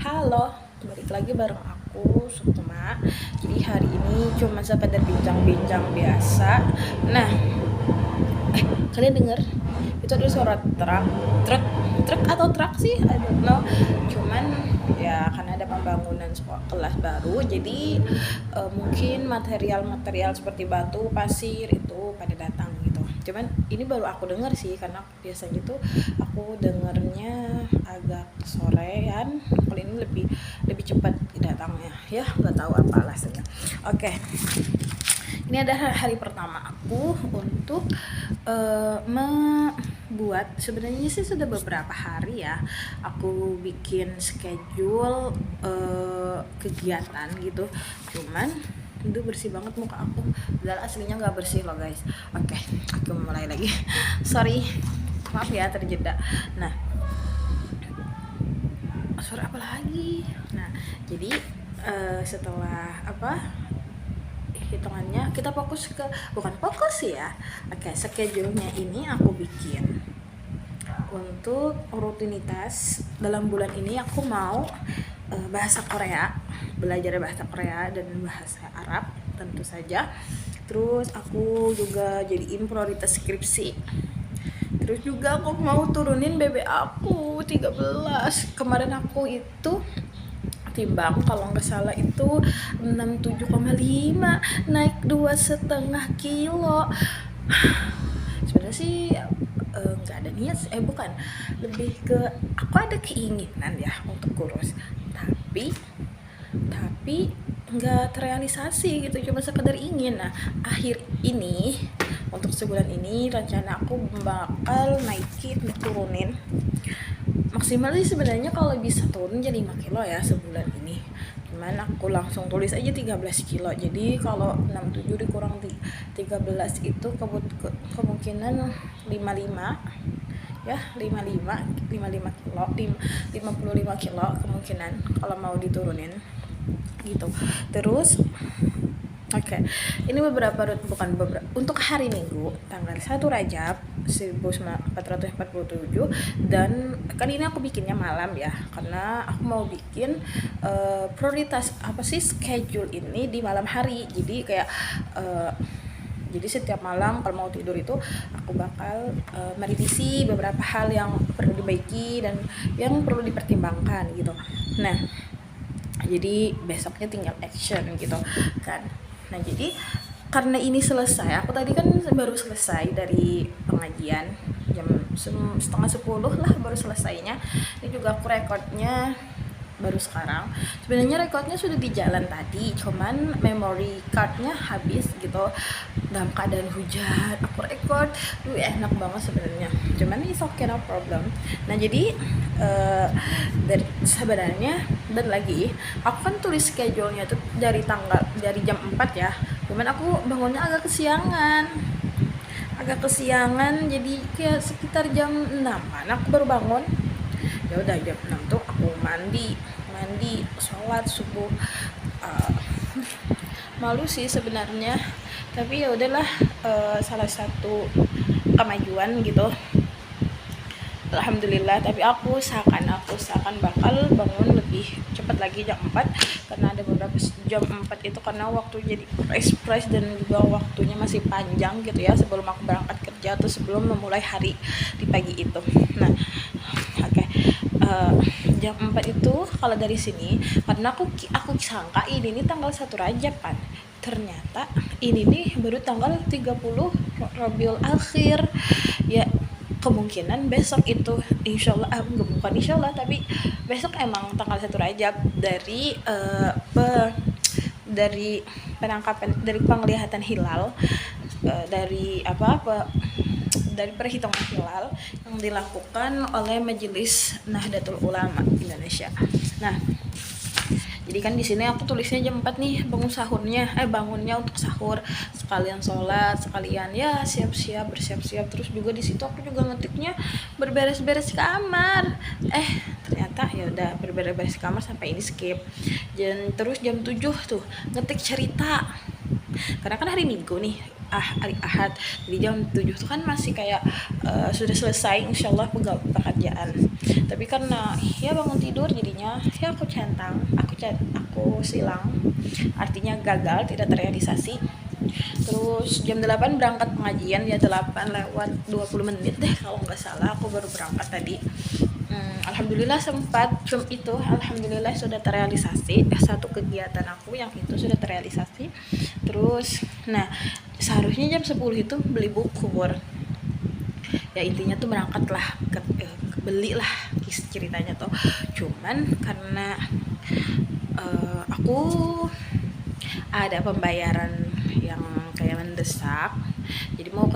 Halo, balik lagi bareng aku, Sukma. Jadi hari ini cuma sekedar bincang-bincang biasa. Nah, kalian denger? Itu ada suara truk, truk, truk atau truk sih? I don't know. Cuman ya karena ada pembangunan sekolah kelas baru, jadi mungkin material-material seperti batu, pasir itu pada datang gitu. Cuman ini baru aku denger sih, karena biasanya tuh aku dengernya agak sorean. Kalau ini lebih lebih cepat datangnya, ya nggak tahu apa alasannya. Oke, ini adalah hari pertama aku untuk membuat, sebenarnya sih sudah beberapa hari ya aku bikin schedule kegiatan gitu. Cuman itu bersih banget muka aku, padahal aslinya nggak bersih loh guys. Oke, aku mulai lagi. Sorry, maaf ya terjeda. Nah, suara apa lagi? Nah, jadi setelah hitungannya kita fokus ke, bukan fokus ya, oke, schedule-nya ini aku bikin untuk rutinitas dalam bulan ini. Aku mau bahasa Korea, belajar bahasa Korea dan bahasa Arab tentu saja. Terus aku juga jadiin prioritas skripsi. Terus juga aku mau turunin BB aku 13. Kemarin aku itu timbang, kalau nggak salah itu 67,5, naik 2,5 kilo. Sebenarnya sih nggak ada niat, bukan, lebih ke aku ada keinginan ya untuk kurus, tapi nggak terrealisasi gitu, cuma sekedar ingin. Nah, akhir ini untuk sebulan ini rencana aku bakal naikin, turunin maksimal sih sebenarnya. Kalau bisa turun jadi 5 kilo ya sebulan ini, cuman aku langsung tulis aja 13 kilo. Jadi kalau 67 dikurang 13 itu kemungkinan 55 ya, 55 kilo, 55 kilo kemungkinan kalau mau diturunin gitu. Terus oke, ini untuk hari Minggu tanggal 1 Rajab 1447. Dan kali ini aku bikinnya malam ya, karena aku mau bikin prioritas schedule ini di malam hari. Jadi kayak jadi setiap malam kalau mau tidur itu aku bakal merevisi beberapa hal yang perlu dibaiki dan yang perlu dipertimbangkan gitu. Nah, jadi besoknya tinggal action gitu kan. Nah, jadi karena ini selesai, aku tadi kan baru selesai dari pengajian jam 9:30 lah baru selesainya. Ini juga aku recordnya baru sekarang. Sebenarnya recordnya sudah di jalan tadi, cuman memory cardnya habis gitu. Dalam keadaan hujan aku record, enak banget sebenarnya. Cuman ini okay, no problem. Nah, jadi dari sebenarnya, dan lagi aku kan tulis schedule-nya tuh dari jam 4 ya. Cuman aku bangunnya agak kesiangan, jadi kayak sekitar jam 6 aku baru bangun. Ya udah jam 6 tuh aku mandi, sholat subuh. Malu sih sebenarnya, tapi ya udahlah, salah satu kemajuan gitu, alhamdulillah. Tapi aku usahakan bakal bangun lebih cepat lagi jam 4, karena ada beberapa jam 4 itu karena waktu jadi fresh dan juga waktunya masih panjang gitu ya, sebelum aku berangkat kerja atau sebelum memulai hari di pagi itu. Nah, oke, jam 4 itu kalau dari sini, karena aku sangka ini tanggal 1 Rajab kan, ternyata ini nih baru tanggal 30 Rabiul Akhir ya. Kemungkinan besok itu insyaallah, bukan insyaallah, tapi besok emang tanggal 1 Rajab dari penangkapan, dari penglihatan hilal, dari perhitungan hilal yang dilakukan oleh Majelis Nahdlatul Ulama Indonesia. Nah, jadi kan di sini aku tulisnya jam 4 nih, bangunnya untuk sahur, sekalian sholat, sekalian ya bersiap-siap. Terus juga di situ aku juga ngetiknya berberes-beres kamar. Ternyata ya udah berberes-beres kamar sampai ini skip. Dan terus jam 7 tuh ngetik cerita. Karena kan hari Minggu nih, hari Ahad. Jadi jam 7 tuh kan masih kayak sudah selesai insyaallah pekerjaan. Tapi karena ya bangun tidur jadinya ya aku centang, aku silang, artinya gagal, tidak terrealisasi. Terus jam 8 berangkat pengajian, ya 8 lewat 20 menit deh kalau nggak salah aku baru berangkat tadi. Alhamdulillah sempat itu, alhamdulillah sudah terrealisasi satu kegiatan aku yang itu sudah terrealisasi. Terus nah seharusnya jam 10 itu beli bukur, ya intinya tuh berangkat lah belilah ceritanya tuh. Cuman karena aku ada pembayaran yang kayak mendesak, jadi mau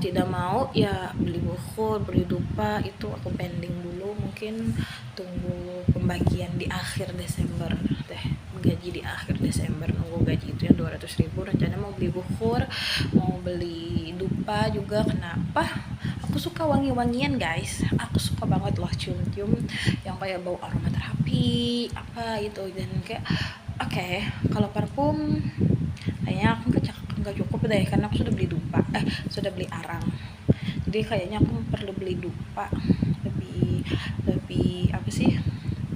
tidak mau ya beli buku, beli dupa itu aku pending dulu, mungkin tunggu pembagian di akhir Desember deh, gaji di akhir Desember, nunggu gaji itu yang 200.000. rencana mau beli buku, mau beli dupa juga. Kenapa? Aku suka wangi-wangian guys, aku suka banget loh cium-cium yang kayak bau aromaterapi apa itu, dan kayak kalau parfum kayaknya aku nggak cukup deh karena aku sudah beli dupa, sudah beli arang. Jadi kayaknya aku perlu beli dupa, lebih apa sih,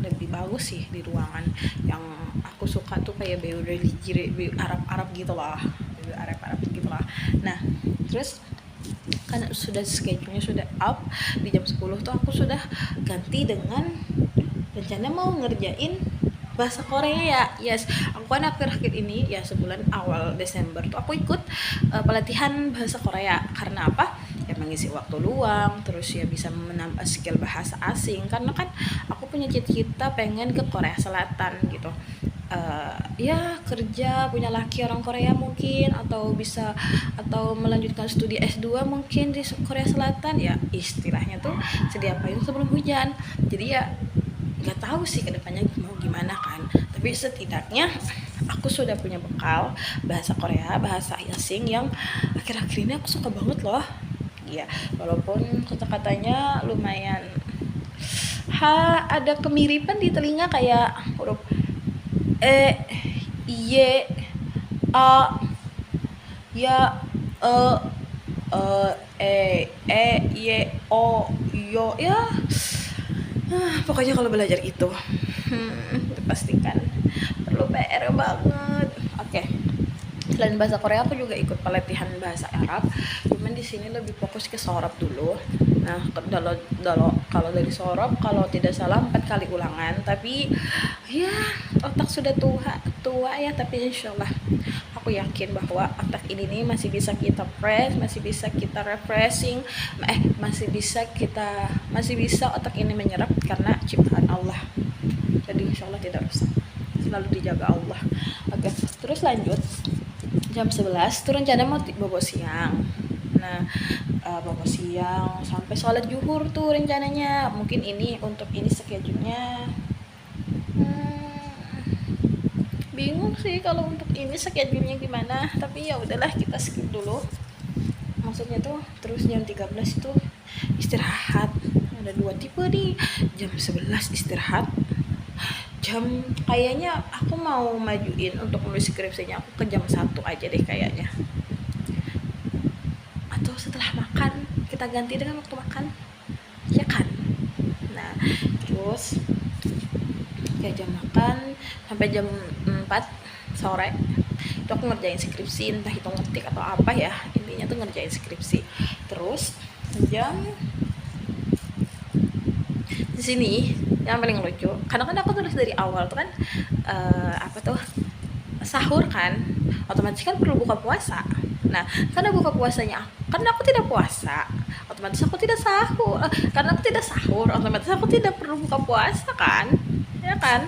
lebih bagus sih di ruangan. Yang aku suka tuh kayak bau religi, Arab gitu lah, Arab gitu lah. Nah terus kan sudah schedule-nya sudah up di jam 10 tuh aku sudah ganti dengan rencana mau ngerjain bahasa Korea. Yes, aku kan akhir-akhir ini ya sebulan awal Desember tuh aku ikut pelatihan bahasa Korea. Karena apa? Ya mengisi waktu luang, terus ya bisa menambah skill bahasa asing. Karena kan aku punya cita-cita pengen ke Korea Selatan gitu. Ya kerja punya laki orang Korea mungkin, atau melanjutkan studi S2 mungkin di Korea Selatan, ya istilahnya tuh sedia payung sebelum hujan. Jadi ya nggak tahu sih kedepannya mau gimana kan, tapi setidaknya aku sudah punya bekal bahasa Korea, bahasa asing yang akhir-akhir ini aku suka banget loh. Ya walaupun kata-katanya lumayan ada kemiripan di telinga, kayak huruf y a ya y o yo ya. Pokoknya kalau belajar itu pastikan perlu PR banget. Selain bahasa Korea aku juga ikut pelatihan bahasa Arab, cuman di sini lebih fokus ke sorab dulu. Nah kalau dari sorab, kalau tidak salah 4 kali ulangan, tapi ya otak sudah tua ya, tapi insyaallah aku yakin bahwa otak ini nih masih bisa kita fresh, masih bisa kita refreshing, masih bisa otak ini menyerap karena ciptaan Allah. Jadi insyaallah tidak rusak, selalu dijaga Allah. Terus lanjut jam 11 tuh rencana mau bobo siang. Nah bobo siang sampai sholat zuhur tuh rencananya. Mungkin ini untuk ini schedule-nya bingung sih kalau untuk ini schedule-nya gimana, tapi ya udahlah kita skip dulu. Maksudnya tuh terus jam 13 itu istirahat. Ada 2 tipe nih, jam 11 istirahat, kayaknya aku mau majuin untuk menulis skripsinya aku ke jam 1 aja deh kayaknya, atau setelah makan kita ganti dengan waktu makan, ya kan. Nah terus kayak jam makan sampai jam 4 sore itu aku ngerjain skripsi, entah itu ngetik atau apa ya, intinya tuh ngerjain skripsi. Terus jam di sini yang paling lucu, karena kan aku tulis dari awal tuh kan sahur kan, otomatis kan perlu buka puasa. Nah karena buka puasanya karena aku tidak puasa, otomatis aku tidak sahur. Karena aku tidak sahur, otomatis aku tidak perlu buka puasa kan, ya kan.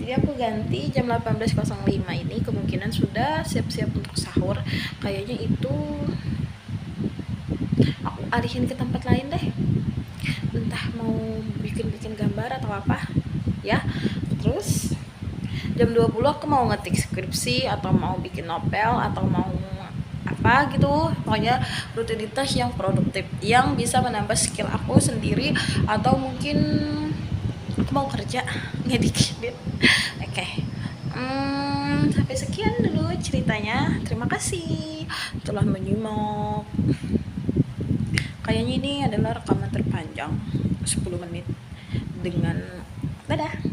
Jadi aku ganti jam 18.05 ini kemungkinan sudah siap-siap untuk sahur. Kayaknya itu aku alihin ke tempat lain deh, entah mau bikin gambar atau apa ya. Terus jam 20 aku mau ngetik skripsi atau mau bikin novel atau mau apa gitu, pokoknya rutinitas yang produktif yang bisa menambah skill aku sendiri, atau mungkin aku mau kerja ngedit. Sampai sekian dulu ceritanya. Terima kasih telah menyimak. Kayaknya ini adalah rekaman terpanjang 10 menit dengan dadah.